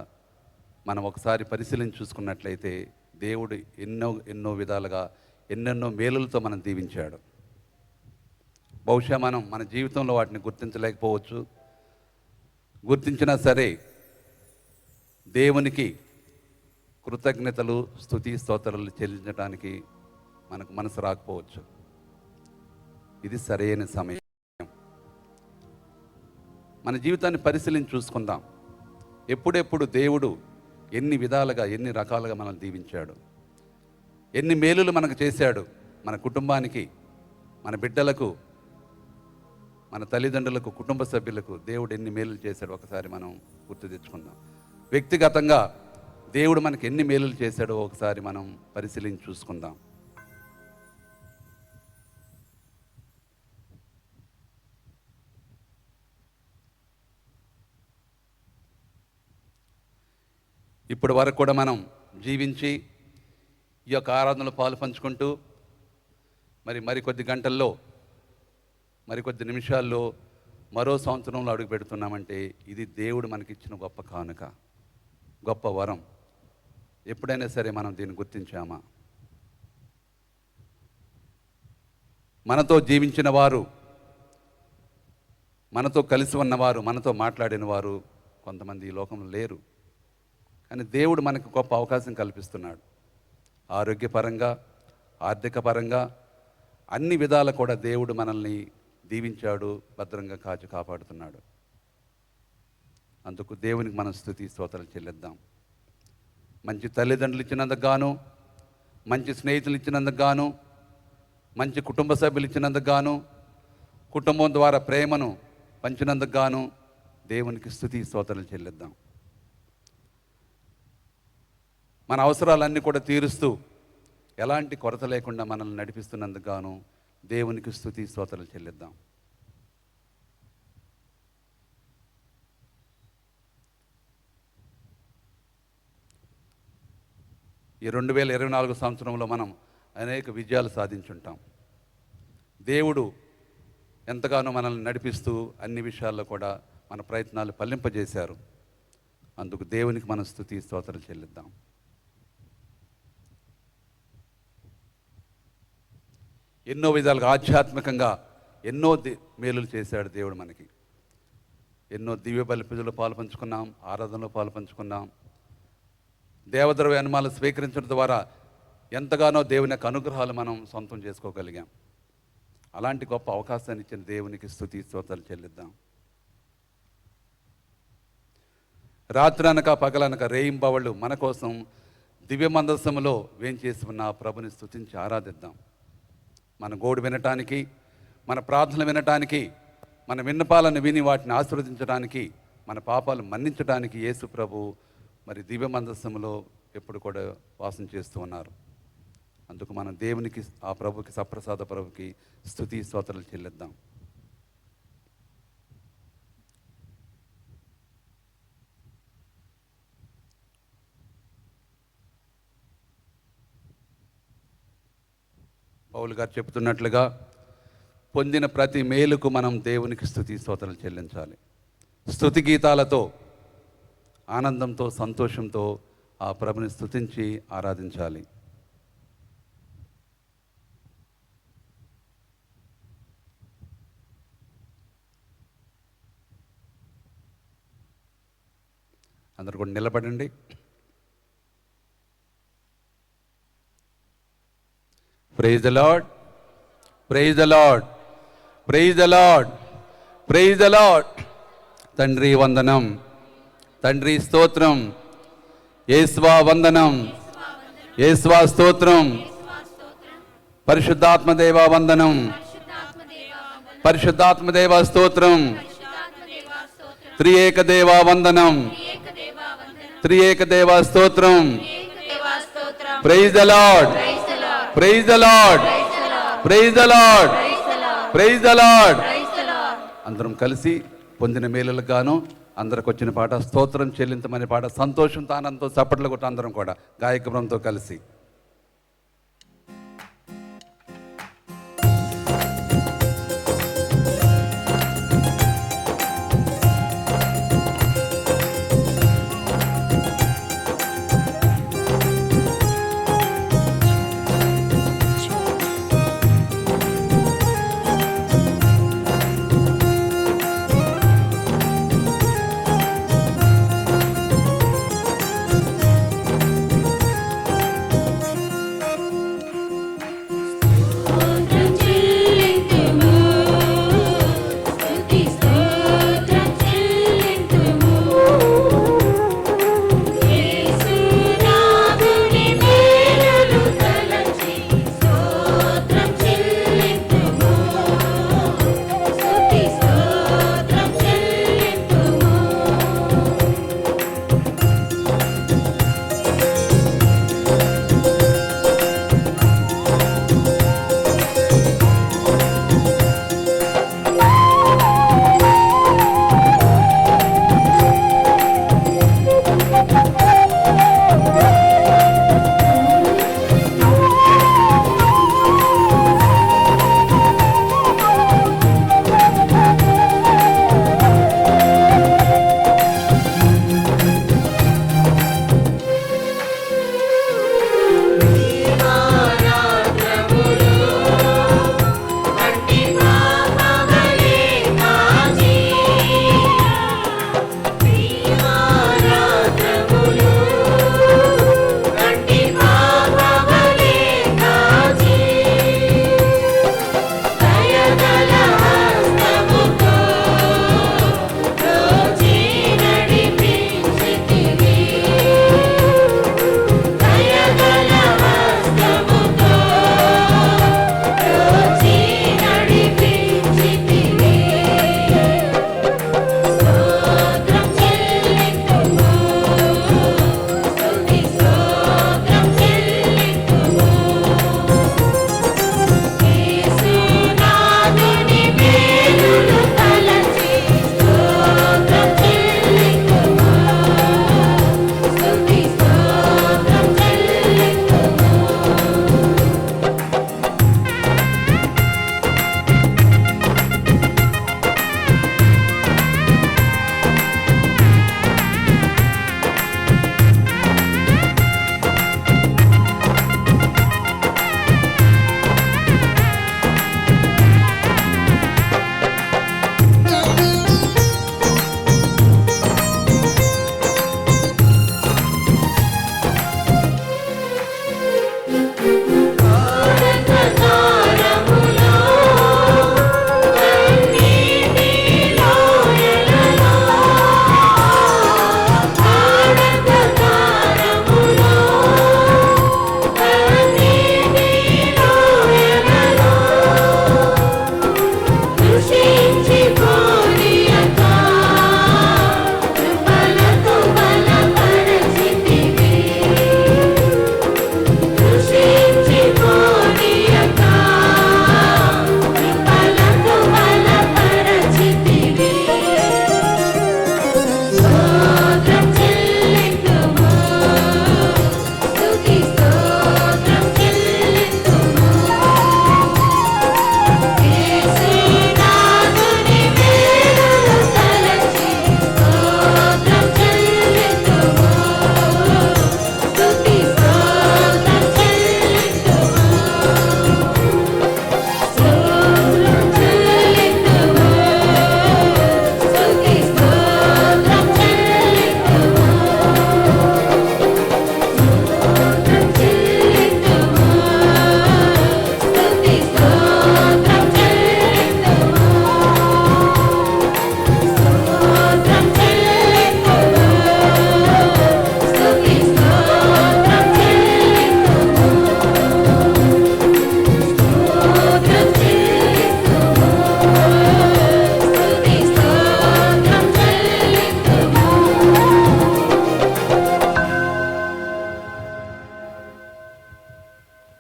మనం ఒకసారి పరిశీలించి చూసుకున్నట్లయితే దేవుడు ఎన్నో విధాలుగా ఎన్నెన్నో మేలులతో మనం దీవించాడు. బహుశా మనం మన జీవితంలో వాటిని గుర్తించలేకపోవచ్చు. గుర్తించినా సరే దేవునికి కృతజ్ఞతలు స్తుతి స్తోత్రాలు చెల్లించడానికి మనకు మనసు రాకపోవచ్చు. ఇది సరైన సమయం. మన జీవితాన్ని పరిశీలించి చూసుకుందాం. ఎప్పుడెప్పుడు దేవుడు ఎన్ని విధాలుగా ఎన్ని రకాలుగా మనల్ని దీవించాడు, ఎన్ని మేలులు మనకు చేశాడు. మన కుటుంబానికి, మన బిడ్డలకు, మన తల్లిదండ్రులకు, కుటుంబ సభ్యులకు దేవుడు ఎన్ని మేలులు చేశాడు ఒకసారి మనం గుర్తు తెచ్చుకుందాం. వ్యక్తిగతంగా దేవుడు మనకి ఎన్ని మేలులు చేశాడో ఒకసారి మనం పరిశీలించి చూసుకుందాం. ఇప్పటి వరకు కూడా మనం జీవించి ఈ యొక్క ఆరాధనలో పాలు పంచుకుంటూ మరికొద్ది గంటల్లో, మరికొద్ది నిమిషాల్లో మరో సంవత్సరంలో అడుగు పెడుతున్నామంటే ఇది దేవుడు మనకిచ్చిన గొప్ప కానుక, గొప్ప వరం. ఎప్పుడైనా సరే మనం దీన్ని గుర్తించామా? మనతో జీవించిన వారు, మనతో కలిసి ఉన్నవారు, మనతో మాట్లాడిన వారు కొంతమంది ఈ లోకంలో లేరు. కానీ దేవుడు మనకు గొప్ప అవకాశం కల్పిస్తున్నాడు. ఆరోగ్యపరంగా, ఆర్థిక పరంగా, అన్ని విధాల కూడా దేవుడు మనల్ని దీవించాడు, భద్రంగా కాపాడుతున్నాడు. అందుకు దేవునికి మనం స్తుతి స్తోత్రాలు చెల్లిద్దాం. మంచి తల్లిదండ్రులు ఇచ్చినందుకు గాను, మంచి స్నేహితులు ఇచ్చినందుకు గాను, మంచి కుటుంబ సభ్యులు ఇచ్చినందుకు గాను, కుటుంబం ద్వారా ప్రేమను పంచినందుకు గాను దేవునికి స్తుతి స్తోత్రాలు చెల్లిద్దాం. మన అవసరాలన్నీ కూడా తీరుస్తూ ఎలాంటి కొరత లేకుండా మనల్ని నడిపిస్తున్నందుకు గాను దేవునికి స్తుతి స్తోత్రాలు చెల్లిద్దాం. ఈ 2024 సంవత్సరంలో మనం అనేక విజయాలు సాధించుంటాం. దేవుడు ఎంతగానో మనల్ని నడిపిస్తూ అన్ని విషయాల్లో కూడా మన ప్రయత్నాలు ఫలింపజేశారు. అందుకు దేవునికి మనం స్తుతి స్తోత్రాలు చెల్లిద్దాం. ఎన్నో విధాలుగా ఆధ్యాత్మికంగా ఎన్నో మేలులు చేశాడు దేవుడు మనకి. ఎన్నో దివ్య బలి పూజలో పాలు పంచుకున్నాం, ఆరాధనలో పాలు పంచుకున్నాం. దేవద్రవ్య అనుమానాలు స్వీకరించడం ద్వారా ఎంతగానో దేవుని యొక్క అనుగ్రహాలు మనం సొంతం చేసుకోగలిగాం. అలాంటి గొప్ప అవకాశాన్ని ఇచ్చిన దేవునికి స్తుతి స్తోత్రాలు చెల్లిద్దాం. రాత్రనక పగలనక రేయింబవళ్ళు మన కోసం దివ్య మందస్సములో వేంచేసి ఉన్న ప్రభుని స్తుతించి ఆరాధిద్దాం. మన గోడు వినటానికి, మన ప్రార్థనలు వినటానికి, మన విన్నపాలను విని వాటిని ఆశీర్వదించడానికి, మన పాపాలు మన్నించడానికి యేసు ప్రభు మరి దివ్య మందస్సములో ఎప్పుడు కూడా వాసం చేస్తూ ఉన్నారు. అందుకు మనం దేవునికి, ఆ ప్రభుకి, సప్రసాద ప్రభుకి స్తుతి స్తోత్రాలు చెల్లిద్దాం. పౌలు గారు చెబుతున్నట్లుగా పొందిన ప్రతి మేలుకు మనం దేవునికి స్తుతి స్తోత్రాలు చెల్లించాలి. స్తుతి గీతాలతో, ఆనందంతో, సంతోషంతో ఆ ప్రభుని స్తుతించి ఆరాధించాలి. అందరూ కూడా నిలబడండి. Praise the Lord, praise the Lord, praise the Lord, praise the Lord. తండ్రి వందనం, తండ్రి స్తోత్రం, యేసువా వందనం, యేసువా స్తోత్రం, పరిశుద్ధాత్మదేవ వందనం, పరిశుద్ధాత్మదేవ స్తోత్రం, త్రియేక దేవ వందనం, త్రియేక దేవ స్తోత్రం. Praise the Lord, praise the Lord, praise the Lord, praise the Lord. అందరం కలిసి పొందిన మేలులకు గాను అందరికి వచ్చిన పాట స్తోత్రం చెల్లించమనే పాట సంతోషంతో, ఆనందంతో చప్పట్లు కొట్టి అందరం కూడా గాయక బృందంతో కలిసి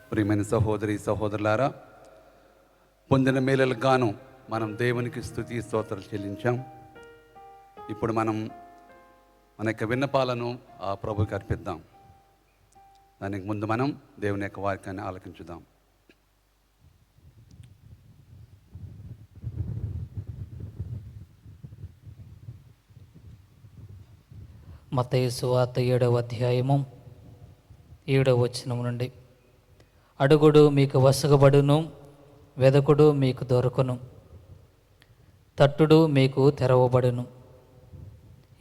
ప్రియమైన సహోదరి సహోదరులారా, పొందిన మేలులకు గాను మనం దేవునికి స్తుతి స్తోత్రాలు చెల్లించాం. ఇప్పుడు మనం మన యొక్క విన్నపాలను ఆ ప్రభుకి అర్పిద్దాం. దానికి ముందు మనం దేవుని యొక్క వాక్యాన్ని ఆలకించుదాం. మత్తయి సువార్త 7వ అధ్యాయము 7వ వచనం నుండి, అడుగుడు మీకు వసగబడును, వెదకుడు మీకు దొరకును, తట్టుడు మీకు తెరవబడును.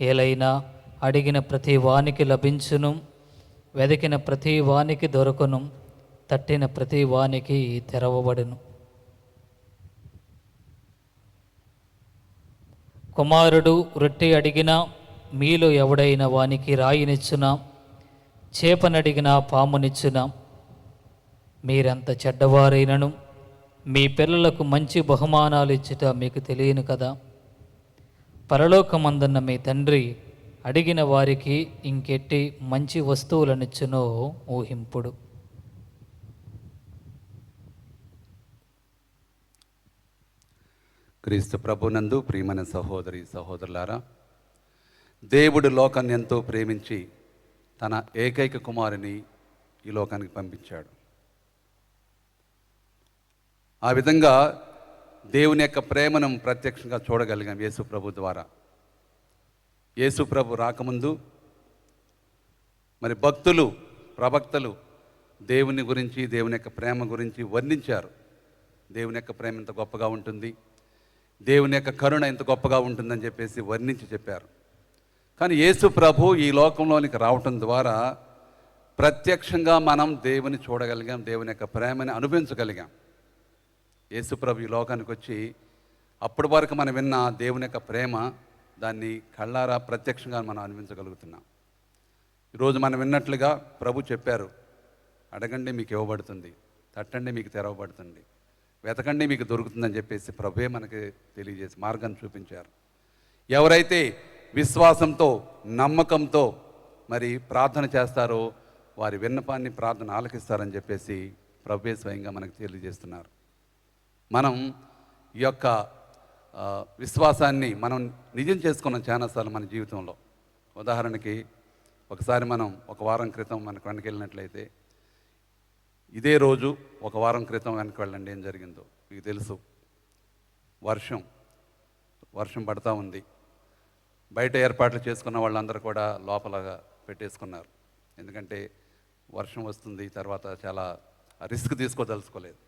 ఏలైనా అడిగిన ప్రతి వానికి లభించును, వెదికిన ప్రతి వానికి దొరకును, తట్టిన ప్రతి వానికి తెరవబడును. కుమారుడు రొట్టె అడిగినా మీలో ఎవడైనా వానికి రాయినిచ్చునా, చేపనడిగినా పామునిచ్చునా? మీరెంత చెడ్డవారైనను మీ పిల్లలకు మంచి బహుమానాలు ఇచ్చుట మీకు తెలియను కదా? పరలోకమందున్న మీ తండ్రి అడిగిన వారికి ఇంకెట్టి మంచి వస్తువులనిచ్చునో ఊహింపుడు. క్రీస్తు ప్రభునందు ప్రియమైన సహోదరి సహోదరులారా, దేవుడు లోకాన్ని ఎంతో ప్రేమించి తన ఏకైక కుమారుని ఈ లోకానికి పంపించాడు. ఆ విధంగా దేవుని యొక్క ప్రేమను ప్రత్యక్షంగా చూడగలిగాం యేసు ప్రభు ద్వారా. యేసు ప్రభు రాకముందు మరి భక్తులు ప్రవక్తలు దేవుని గురించి, దేవుని యొక్క ప్రేమ గురించి వర్ణించారు. దేవుని యొక్క ప్రేమ ఎంత గొప్పగా ఉంటుంది, దేవుని యొక్క కరుణ ఎంత గొప్పగా ఉంటుందని చెప్పేసి వర్ణించి చెప్పారు. కానీ యేసు ప్రభు ఈ లోకంలోనికి రావటం ద్వారా ప్రత్యక్షంగా మనం దేవుని చూడగలిగాం, దేవుని యొక్క ప్రేమని అనుభవించగలిగాం. యేసు ప్రభు ఈ లోకానికి వచ్చి అప్పటి వరకు మనం విన్న దేవుని యొక్క ప్రేమ, దాన్ని కళ్ళారా ప్రత్యక్షంగా మనం అనుభవించగలుగుతున్నాం. ఈరోజు మనం విన్నట్లుగా ప్రభు చెప్పారు, అడగండి మీకు ఇవ్వబడుతుంది, తట్టండి మీకు తెరవబడుతుంది, వెతకండి మీకు దొరుకుతుందని చెప్పేసి ప్రభువే మనకి తెలియజేసి మార్గాన్ని చూపించారు. ఎవరైతే విశ్వాసంతో నమ్మకంతో మరి ప్రార్థన చేస్తారో వారి విన్నపాన్ని ప్రార్థన ఆలకిస్తారని చెప్పేసి ప్రభువే స్వయంగా మనకు తెలియజేస్తున్నారు. మనం ఈ యొక్క విశ్వాసాన్ని మనం నిజం చేసుకున్నాం చాలాసార్లు మన జీవితంలో. ఉదాహరణకి ఒకసారి మనం ఒక వారం క్రితం మనకు వెనక్కి వెళ్ళినట్లయితే, ఇదే రోజు ఒక వారం క్రితం వెనక్కి వెళ్ళండి ఏం జరిగిందో మీకు తెలుసు. వర్షం పడతా ఉంది. బయట ఏర్పాట్లు చేసుకున్న వాళ్ళందరూ కూడా లోపలగా పెట్టేసుకున్నారు. ఎందుకంటే వర్షం వస్తుంది, తర్వాత చాలా రిస్క్ తీసుకోదలుచుకోలేదు.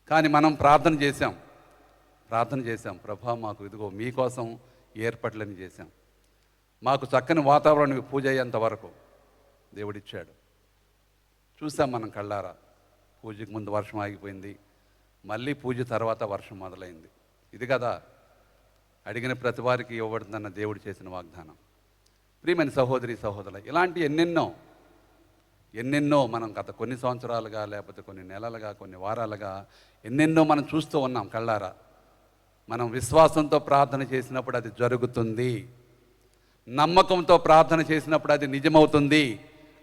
కానీ మనం ప్రార్థన చేశాం, ప్రభా మాకు ఇదిగో మీకోసం ఏర్పాట్లని చేశాం, మాకు చక్కని వాతావరణం పూజ అయ్యేంత వరకు దేవుడిచ్చాడు. చూసాం మనం కళ్ళారా. పూజకి ముందు వర్షం ఆగిపోయింది, మళ్ళీ పూజ తర్వాత వర్షం మొదలైంది. ఇది కదా అడిగిన ప్రతి వారికి ఇవ్వబడుతుందన్న దేవుడు చేసిన వాగ్దానం. ప్రియమైన సహోదరి సహోదరులు, ఇలాంటి ఎన్నెన్నో మనం గత కొన్ని సంవత్సరాలుగా, లేకపోతే కొన్ని నెలలుగా, కొన్ని వారాలుగా ఎన్నెన్నో మనం చూస్తూ ఉన్నాం కళ్ళారా. మనం విశ్వాసంతో ప్రార్థన చేసినప్పుడు అది జరుగుతుంది, నమ్మకంతో ప్రార్థన చేసినప్పుడు అది నిజమవుతుంది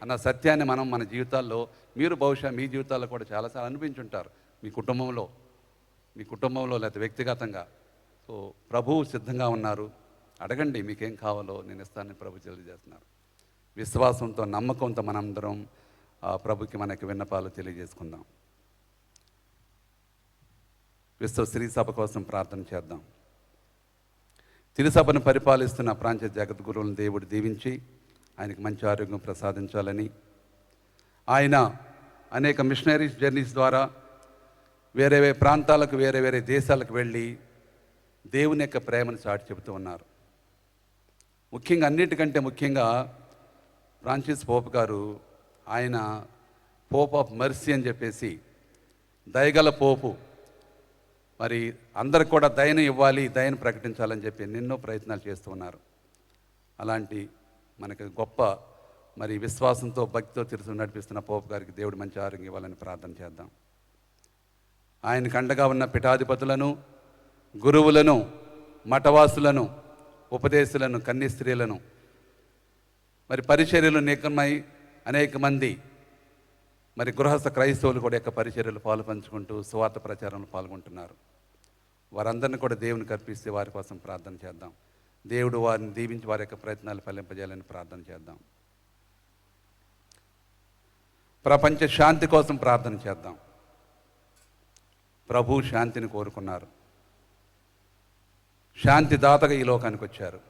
అన్న సత్యాన్ని మనం మన జీవితాల్లో, మీరు బహుశా మీ జీవితాల్లో కూడా చాలాసార్లు అనిపించుంటారు. మీ కుటుంబంలో లేకపోతే వ్యక్తిగతంగా. సో ప్రభువు సిద్ధంగా ఉన్నారు, అడగండి మీకేం కావాలో నేను ఇస్తానని ప్రభు తెలియజేస్తున్నారు. విశ్వాసంతో నమ్మకంతో మనందరం ప్రభుకి మనకి విన్నపాలు తెలియజేసుకుందాం. విశ్వ శ్రీ సభ కోసం ప్రార్థన చేద్దాం. తిరుసభను పరిపాలిస్తున్న ప్రాంత జగద్గురువులను దేవుడు దీవించి ఆయనకు మంచి ఆరోగ్యం ప్రసాదించాలని, ఆయన అనేక మిషనరీస్ జర్నీస్ ద్వారా వేరే వేరే ప్రాంతాలకు, వేరే వేరే దేశాలకు వెళ్ళి దేవుని యొక్క ప్రేమను చాటి చెబుతూ ఉన్నారు. ముఖ్యంగా అన్నిటికంటే ముఖ్యంగా ఫ్రాన్సిస్ పోప్ గారు, ఆయన పోప్ ఆఫ్ మర్సీ అని చెప్పేసి దయగల పోపు, మరి అందరికి కూడా దయను ఇవ్వాలి, దయను ప్రకటించాలని చెప్పి ఎన్నెన్నో ప్రయత్నాలు చేస్తూ ఉన్నారు. అలాంటి మనకి గొప్ప మరి విశ్వాసంతో భక్తితో తిరుసు నడిపిస్తున్న పోపు గారికి దేవుడు మంచి ఆరోగ్యం ఇవ్వాలని ప్రార్థన చేద్దాం. ఆయనకు అండగా ఉన్న పీఠాధిపతులను, గురువులను, మఠవాసులను, ఉపదేశులను, కన్యస్త్రీలను, మరి పరిచర్యలు నికమై అనేక మంది మరి గృహస్థ క్రైస్తవులు కూడా యొక్క పరిచర్యలు పంచుకుంటూ సువార్త ప్రచారంలో పాల్గొంటున్నారు. వారందరినీ కూడా దేవునికి అర్పిస్తే వారి కోసం ప్రార్థన చేద్దాం. దేవుడు వారిని దీవించి వారి యొక్క ప్రయత్నాలు ఫలింపజేయాలని ప్రార్థన చేద్దాం. ప్రపంచ శాంతి కోసం ప్రార్థన చేద్దాం. ప్రభు శాంతిని కోరుకున్నారు. శాంతి దాతగా ఈ లోకానికి వచ్చారు.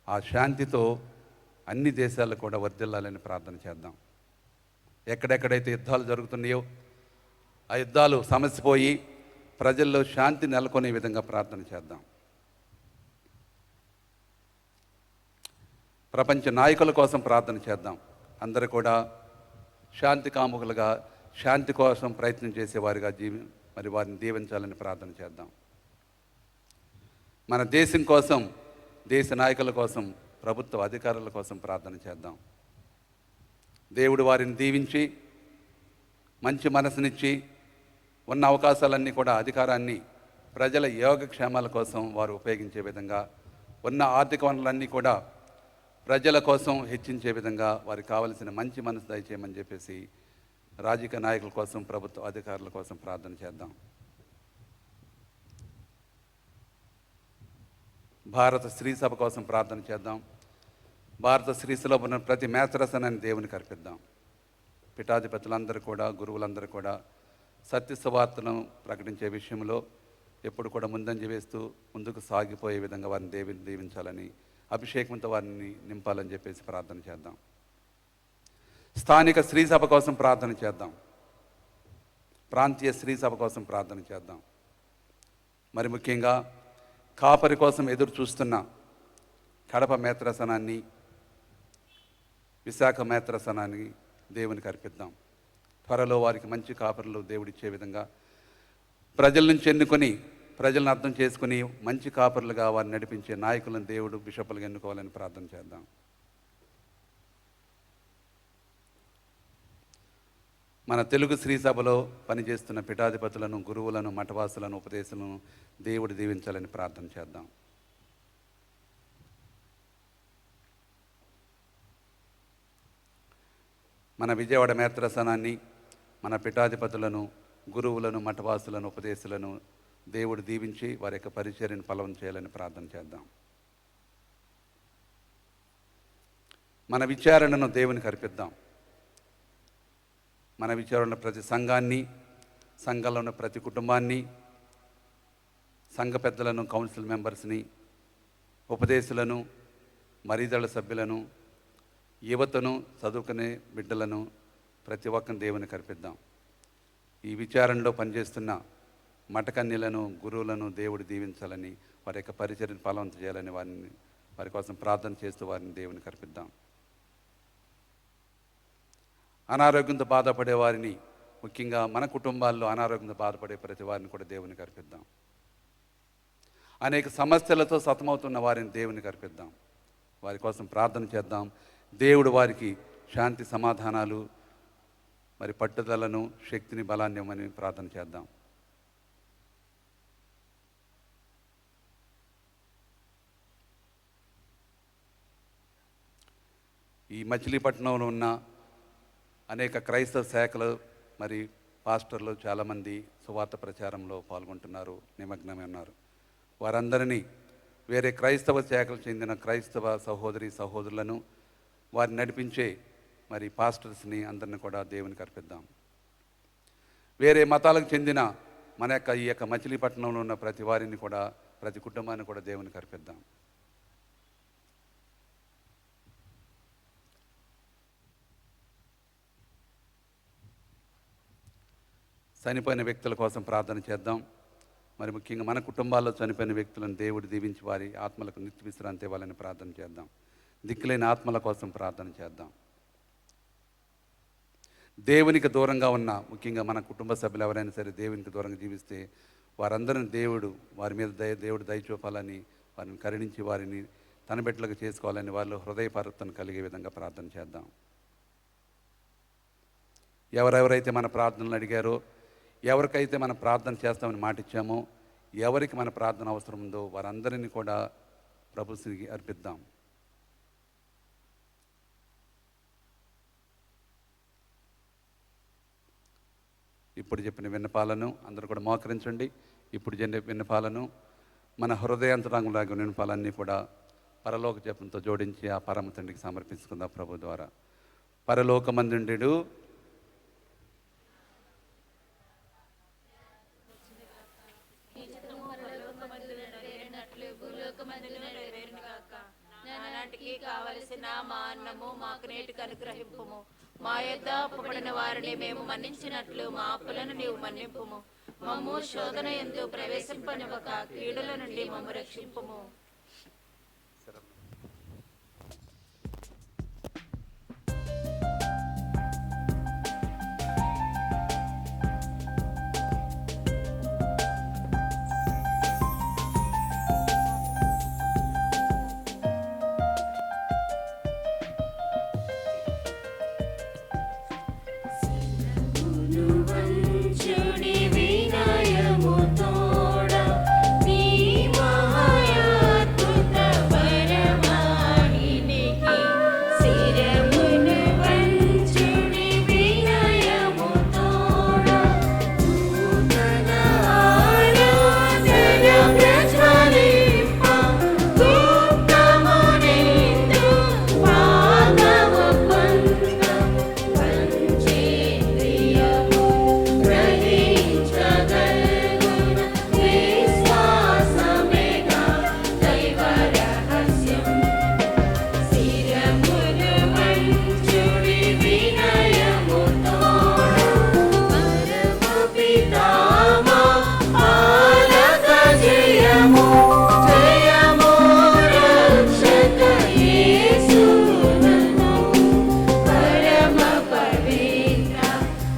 ఆ శాంతితో అన్ని దేశాలు కూడా వర్ధిల్లాలని ప్రార్థన చేద్దాం. ఎక్కడెక్కడైతే యుద్ధాలు జరుగుతున్నాయో ఆ యుద్ధాలు సమసిపోయి ప్రజల్లో శాంతి నెలకొనే విధంగా ప్రార్థన చేద్దాం. ప్రపంచ నాయకుల కోసం ప్రార్థన చేద్దాం. అందరూ కూడా శాంతి కాముకులుగా, శాంతి కోసం ప్రయత్నం చేసేవారిగా మరి వారిని దీవించాలని ప్రార్థన చేద్దాం. మన దేశం కోసం, దేశ నాయకుల కోసం, ప్రభుత్వ అధికారుల కోసం ప్రార్థన చేద్దాం. దేవుడు వారిని దీవించి మంచి మనసునిచ్చి ఉన్న అవకాశాలన్నీ కూడా, అధికారాన్ని ప్రజల యోగక్షేమాల కోసం వారు ఉపయోగించే విధంగా, ఉన్న ఆర్థిక వనరులన్నీ కూడా ప్రజల కోసం హెచ్చించే విధంగా వారికి కావలసిన మంచి మనసు దయచేయమని చెప్పేసి రాజకీయ నాయకుల కోసం, ప్రభుత్వ అధికారుల కోసం ప్రార్థన చేద్దాం. భారత స్త్రీ సభ కోసం ప్రార్థన చేద్దాం. భారత స్త్రీ సభలో ఉన్న ప్రతి మేత్రసనాన్ని దేవునికి అర్పిద్దాం. పీఠాధిపతులందరూ కూడా, గురువులందరూ కూడా సత్య సువార్తను ప్రకటించే విషయంలో ఎప్పుడు కూడా ముందంజ వేస్తూ ముందుకు సాగిపోయే విధంగా వారిని దీవించాలని, అభిషేకంతో వారిని నింపాలని చెప్పేసి ప్రార్థన చేద్దాం. స్థానిక స్త్రీ సభ కోసం ప్రార్థన చేద్దాం. ప్రాంతీయ స్త్రీ సభ కోసం ప్రార్థన చేద్దాం. మరి ముఖ్యంగా కాపరి కోసం ఎదురు చూస్తున్న కడప మేత్రసనాన్ని, విశాఖ మేత్రసనాన్ని దేవునికి అర్పిద్దాం. త్వరలో వారికి మంచి కాపరులు దేవుడిచ్చే విధంగా, ప్రజల నుంచి ఎన్నుకొని, ప్రజలను అర్థం చేసుకుని మంచి కాపరులుగా వారిని నడిపించే నాయకులను దేవుడు బిషపులుగా ఎన్నుకోవాలని ప్రార్థన చేద్దాం. మన తెలుగు శ్రీ సభలో పనిచేస్తున్న పీఠాధిపతులను, గురువులను, మఠవాసులను, ఉపదేశాలను దేవుడు దీవించాలని ప్రార్థన చేద్దాం. మన విజయవాడ మేత్రసనాన్ని, మన పీఠాధిపతులను, గురువులను, మఠవాసులను, ఉపదేశాలను దేవుడు దీవించి వారి యొక్క పరిచర్యను ఫలం చేయాలని ప్రార్థన చేద్దాం. మన విచారణను దేవునికి అర్పిద్దాం. మన విచారణ ప్రతి సంఘాన్ని, సంఘంలో ఉన్న ప్రతి కుటుంబాన్ని, సంఘ పెద్దలను, కౌన్సిల్ మెంబర్స్ని, ఉపదేశులను, మరీదళ సభ్యులను, యువతను, చదువుకునే బిడ్డలను ప్రతి ఒక్కరిని దేవునికి అర్పిద్దాం. ఈ విచారణలో పనిచేస్తున్న మఠకన్యలను, గురువులను దేవుడు దీవించాలని, వారి యొక్క పరిచర్యను ఫలవంతం చేయాలని వారి కోసం ప్రార్థన చేస్తూ వారిని దేవునికి అర్పిద్దాం. అనారోగ్యంతో బాధపడే వారిని, ముఖ్యంగా మన కుటుంబాల్లో అనారోగ్యంతో బాధపడే ప్రతి వారిని కూడా దేవునికి అర్పిద్దాం. అనేక సమస్యలతో సతమవుతున్న వారిని దేవునికి అర్పిద్దాం. వారి కోసం ప్రార్థన చేద్దాం. దేవుడు వారికి శాంతి, సమాధానాలు, మరి పట్టుదలను, శక్తిని, బలాన్ని ఇవ్వమని ప్రార్థన చేద్దాం. ఈ మచిలీపట్నంలో ఉన్న అనేక క్రైస్తవ శాఖలు, మరి పాస్టర్లు చాలామంది సువార్త ప్రచారంలో పాల్గొంటున్నారు, నిమగ్నమై ఉన్నారు. వారందరినీ, వేరే క్రైస్తవ శాఖలకు చెందిన క్రైస్తవ సహోదరి సహోదరులను, వారిని నడిపించే మరి పాస్టర్స్ని అందరిని కూడా దేవునికి అర్పిద్దాం. వేరే మతాలకు చెందిన మన యొక్క ఈ యొక్క మచిలీపట్నంలో ఉన్న ప్రతి వారిని కూడా, ప్రతి కుటుంబాన్ని కూడా దేవునికి అర్పిద్దాం. చనిపోయిన వ్యక్తుల కోసం ప్రార్థన చేద్దాం. మరి ముఖ్యంగా మన కుటుంబాల్లో చనిపోయిన వ్యక్తులను దేవుడు దీవించి వారి ఆత్మలకు నిత్య విశ్రాంతి ఇవ్వాలని ప్రార్థన చేద్దాం. దిక్కులేని ఆత్మల కోసం ప్రార్థన చేద్దాం. దేవునికి దూరంగా ఉన్న, ముఖ్యంగా మన కుటుంబ సభ్యులు ఎవరైనా సరే దేవునికి దూరంగా జీవిస్తే వారందరిని వారి మీద దేవుడు దయ చూపాలని, వారిని కరుణించి వారిని తన బిడ్డలకు చేసుకోవాలని వారిలో హృదయపరతను కలిగే విధంగా ప్రార్థన చేద్దాం. ఎవరెవరైతే మన ప్రార్థనలు అడిగారో, ఎవరికైతే మన ప్రార్థన చేస్తామని మాట ఇచ్చామో, ఎవరికి మన ప్రార్థన అవసరం ఉందో వారందరినీ కూడా ప్రభువుకి అర్పిద్దాం. ఇప్పుడు చెప్పిన విన్నపాలను అందరూ కూడా మోకరించండి. ఇప్పుడు విన్నపాలను మన హృదయాంతరంగులాగా విన్నపాలన్నీ కూడా పరలోక జపంతో జోడించి ఆ పరమ తండ్రికి సమర్పించుకుందాం ప్రభు ద్వారా. పరలోకమందుండు నానాటికి కావలసిన మా అన్నము మాకు నేటికి అనుగ్రహింపుము. మా యొద్ద అప్పుపడిన వారిని మేము మన్నించినట్లు మా అప్పులను నీవు మన్నింపుము. మమ్ము శోధన యందు ప్రవేశింపనివ్వక కీడుల నుండి మమ్ము రక్షింపుము. వంచుడి వినయము తోడ నీ మహాయాత్మత పరమాణినికి శిరమును వంచుడి వినయము తోడ నూతన ఆరాధన ప్రజ్వలింప గుప్తమునిందు పాదము పొంద పంచేంద్రియము గ్రహించగలుగున విశ్వాసమేగా దైవ రహస్యం. శిరమును వంచుడి వినయము తోడ పరమపితా మా పాలక జయము జయము రక్షక యేసునను పరమ పవిత్ర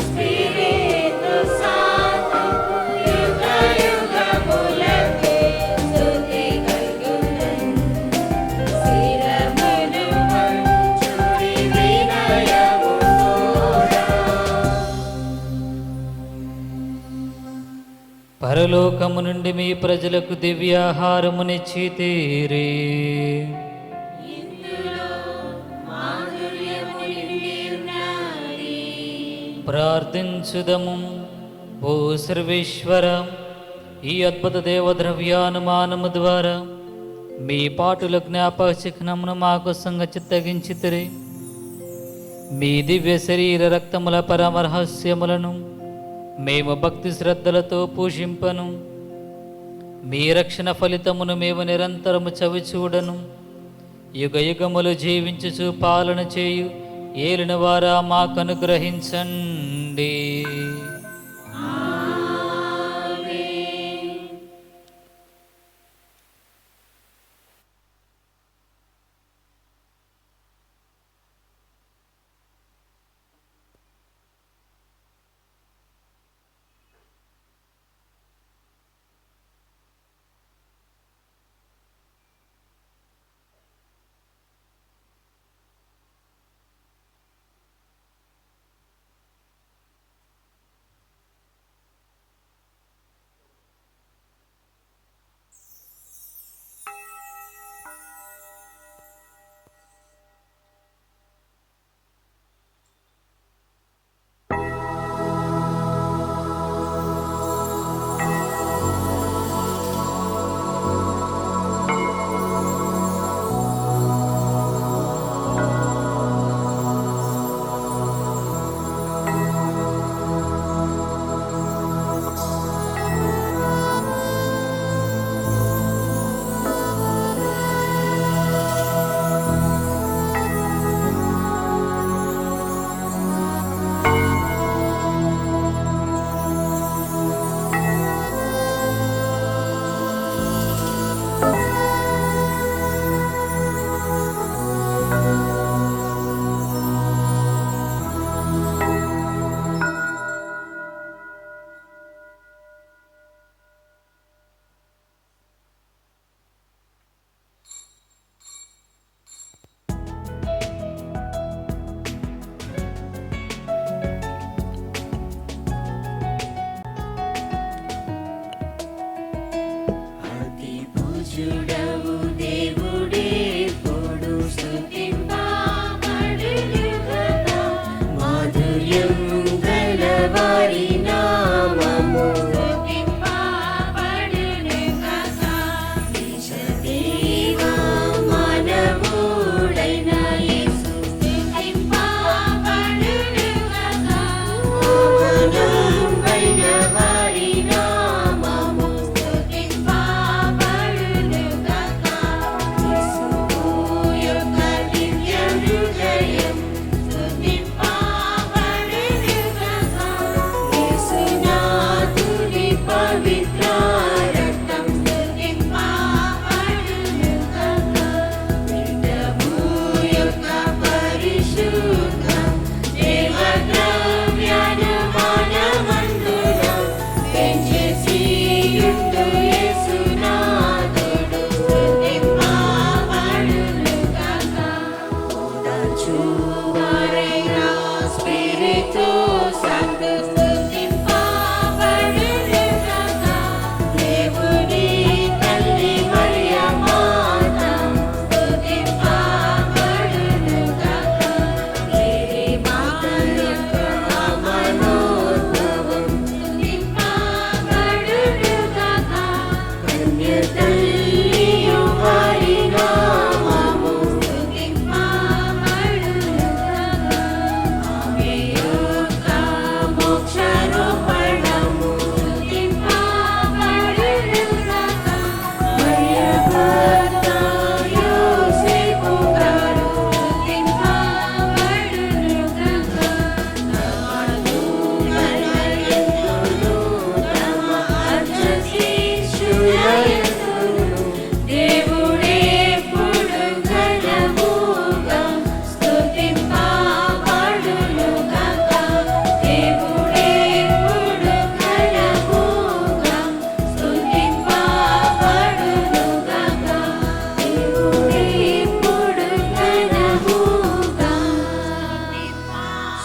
స్పిరితు సాతుకు యుగ యుగములకే స్తుతి కలుగునన్. శిరమును వంచుడి వినయము తోడ. పరలోకము నుండి మీ ప్రజలకు దివ్యాహారమునిచ్చితీరే. ఇందులో మాధుర్యము నిండి ఉన్నది. ప్రార్థించుదము. ఓ సర్వేశ్వర, ఈ అద్భుత దేవద్రవ్యానుమానము ద్వారా మీ పాటుల జ్ఞాపక చిహ్నమును మాకు సంగచిత్తగించితిరి. మీ దివ్య శరీర రక్తముల పరమరహస్యములను మేము భక్తి శ్రద్ధలతో పూజింపను. మీ రక్షణ ఫలితమును మేము నిరంతరము చవిచూడను. యుగ యుగములు జీవించుచు పాలన చేయు ఏలిన వారా మాకు అనుగ్రహించండి.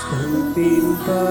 స్తుతింపబడును